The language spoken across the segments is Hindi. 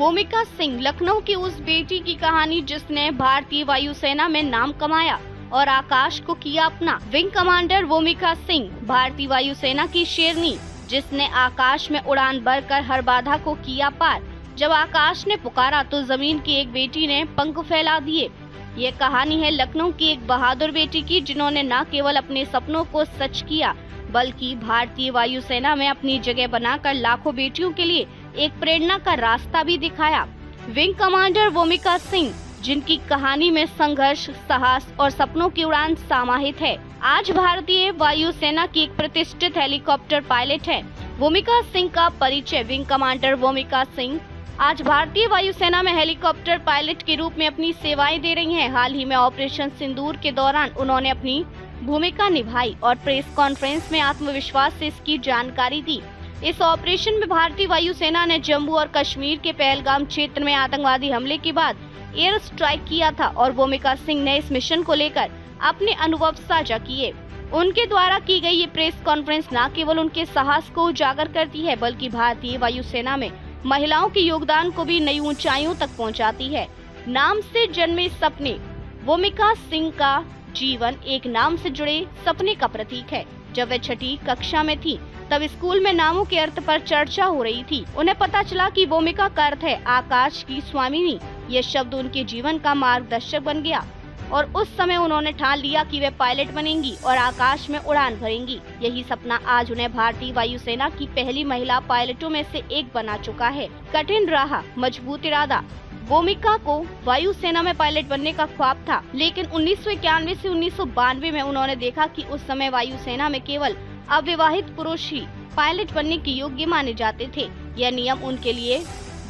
भूमिका सिंह लखनऊ की उस बेटी की कहानी जिसने भारतीय वायुसेना में नाम कमाया और आकाश को किया अपना। विंग कमांडर भूमिका सिंह भारतीय वायुसेना की शेरनी, जिसने आकाश में उड़ान भरकर हर बाधा को किया पार। जब आकाश ने पुकारा तो जमीन की एक बेटी ने पंख फैला दिए। ये कहानी है लखनऊ की एक बहादुर बेटी की, जिन्होंने न केवल अपने सपनों को सच किया बल्कि भारतीय वायुसेना में अपनी जगह बनाकर लाखों बेटियों के लिए एक प्रेरणा का रास्ता भी दिखाया। विंग कमांडर भूमिका सिंह, जिनकी कहानी में संघर्ष, साहस और सपनों की उड़ान समाहित है, आज भारतीय वायुसेना की एक प्रतिष्ठित हेलीकॉप्टर पायलट है। भूमिका सिंह का परिचय। विंग कमांडर भूमिका सिंह आज भारतीय वायुसेना में हेलीकॉप्टर पायलट के रूप में अपनी सेवाएं दे रही हैं। हाल ही में ऑपरेशन सिंदूर के दौरान उन्होंने अपनी भूमिका निभाई और प्रेस कॉन्फ्रेंस में आत्मविश्वास से इसकी जानकारी दी। इस ऑपरेशन में भारतीय वायुसेना ने जम्मू और कश्मीर के पहलगाम क्षेत्र में आतंकवादी हमले के बाद एयर स्ट्राइक किया था और भूमिका सिंह ने इस मिशन को लेकर अपने अनुभव साझा किए। उनके द्वारा की गई ये प्रेस कॉन्फ्रेंस न केवल उनके साहस को उजागर करती है बल्कि भारतीय वायुसेना में महिलाओं के योगदान को भी नई ऊंचाइयों तक पहुंचाती है। नाम से जन्मे सपने। भूमिका सिंह का जीवन एक नाम से जुड़े सपने का प्रतीक है। जब वे छठी कक्षा में थी तब स्कूल में नामों के अर्थ पर चर्चा हो रही थी। उन्हें पता चला कि भूमिका का अर्थ है आकाश की स्वामिनी। ये शब्द उनके जीवन का मार्गदर्शक बन गया और उस समय उन्होंने ठान लिया कि वे पायलट बनेंगी और आकाश में उड़ान भरेंगी। यही सपना आज उन्हें भारतीय वायुसेना की पहली महिला पायलटों में से एक बना चुका है। कठिन राह, मजबूत इरादा। भूमिका को वायुसेना में पायलट बनने का ख्वाब था, लेकिन 1991 से 1992 में उन्होंने देखा कि उस समय वायुसेना में केवल अविवाहित पुरुष ही पायलट बनने के योग्य माने जाते थे। यह नियम उनके लिए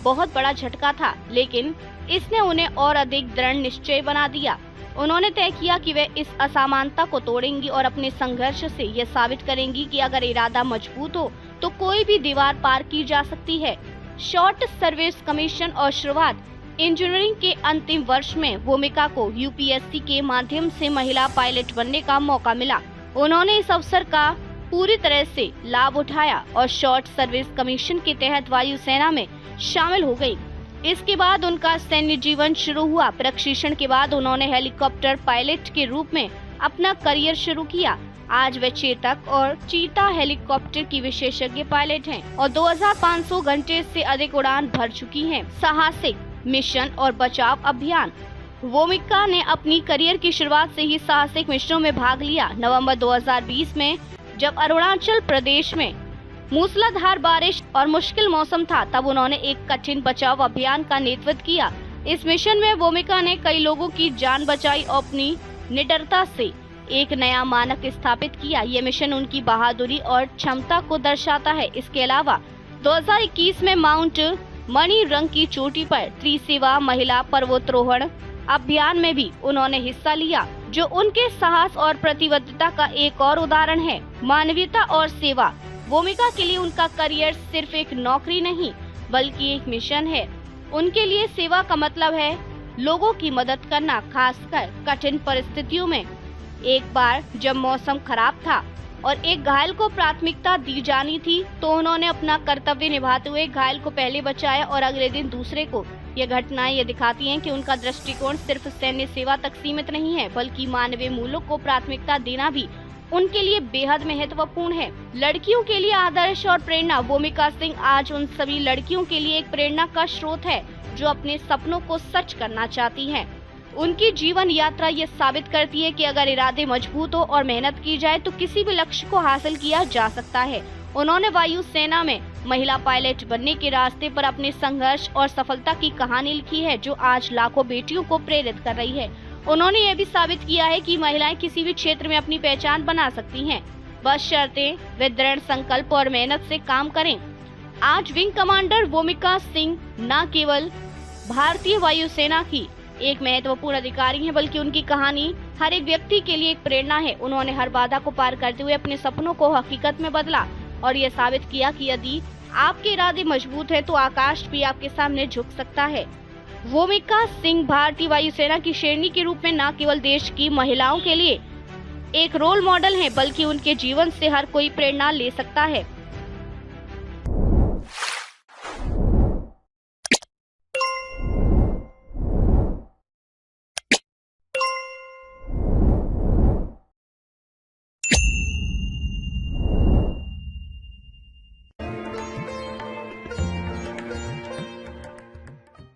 बहुत बड़ा झटका था, लेकिन इसने उन्हें और अधिक दृढ़ निश्चय बना दिया। उन्होंने तय किया कि वे इस असमानता को तोड़ेंगी और अपने संघर्ष से यह साबित करेंगी कि अगर इरादा मजबूत हो तो कोई भी दीवार पार की जा सकती है। शॉर्ट सर्विस कमीशन और शुरुआत। इंजीनियरिंग के अंतिम वर्ष में भूमिका को यूपीएससी के माध्यम से महिला पायलट बनने का मौका मिला। उन्होंने इस अवसर का पूरी तरह से लाभ उठाया और शॉर्ट सर्विस कमीशन के तहत वायुसेना में शामिल हो गई। इसके बाद उनका सैन्य जीवन शुरू हुआ। प्रशिक्षण के बाद उन्होंने हेलीकॉप्टर पायलट के रूप में अपना करियर शुरू किया। आज वे चेतक और चीता हेलीकॉप्टर की विशेषज्ञ पायलट हैं और 2500 घंटे से अधिक उड़ान भर चुकी हैं। साहसिक मिशन और बचाव अभियान। भूमिका ने अपनी करियर की शुरुआत से ही साहसिक मिशनों में भाग लिया। नवंबर 2020 में जब अरुणाचल प्रदेश में मूसलाधार बारिश और मुश्किल मौसम था, तब उन्होंने एक कठिन बचाव अभियान का नेतृत्व किया। इस मिशन में भूमिका ने कई लोगों की जान बचाई और अपनी निडरता से एक नया मानक स्थापित किया। ये मिशन उनकी बहादुरी और क्षमता को दर्शाता है। इसके अलावा 2021 में माउंट मणि रंग की चोटी पर त्रिसेवा महिला पर्वतारोहण अभियान में भी उन्होंने हिस्सा लिया, जो उनके साहस और प्रतिबद्धता का एक और उदाहरण है। मानवीयता और सेवा। भूमिका के लिए उनका करियर सिर्फ एक नौकरी नहीं बल्कि एक मिशन है। उनके लिए सेवा का मतलब है लोगों की मदद करना, खासकर कठिन परिस्थितियों में। एक बार जब मौसम खराब था और एक घायल को प्राथमिकता दी जानी थी, तो उन्होंने अपना कर्तव्य निभाते हुए घायल को पहले बचाया और अगले दिन दूसरे को। ये घटनाएं ये दिखाती हैं कि उनका दृष्टिकोण सिर्फ सैन्य सेवा तक सीमित नहीं है बल्कि मानवीय मूल्यों को प्राथमिकता देना भी उनके लिए बेहद महत्वपूर्ण है। लड़कियों के लिए आदर्श और प्रेरणा। भूमिका सिंह आज उन सभी लड़कियों के लिए एक प्रेरणा का स्रोत है जो अपने सपनों को सच करना चाहती हैं। उनकी जीवन यात्रा ये साबित करती है कि अगर इरादे मजबूत हो और मेहनत की जाए तो किसी भी लक्ष्य को हासिल किया जा सकता है। उन्होंने वायुसेना में महिला पायलट बनने के रास्ते पर अपने संघर्ष और सफलता की कहानी लिखी है, जो आज लाखों बेटियों को प्रेरित कर रही है। उन्होंने ये भी साबित किया है कि महिलाएं किसी भी क्षेत्र में अपनी पहचान बना सकती हैं, बशर्ते वे दृढ़ संकल्प और मेहनत से काम करें। आज विंग कमांडर भूमिका सिंह न केवल भारतीय वायुसेना की एक महत्वपूर्ण अधिकारी हैं, बल्कि उनकी कहानी हर एक व्यक्ति के लिए एक प्रेरणा है। उन्होंने हर बाधा को पार करते हुए अपने सपनों को हकीकत में बदला और ये साबित किया कि यदि आपके इरादे मजबूत है तो आकाश भी आपके सामने झुक सकता है। भूमिका सिंह भारतीय वायुसेना की शेरनी के रूप में न केवल देश की महिलाओं के लिए एक रोल मॉडल है, बल्कि उनके जीवन से हर कोई प्रेरणा ले सकता है।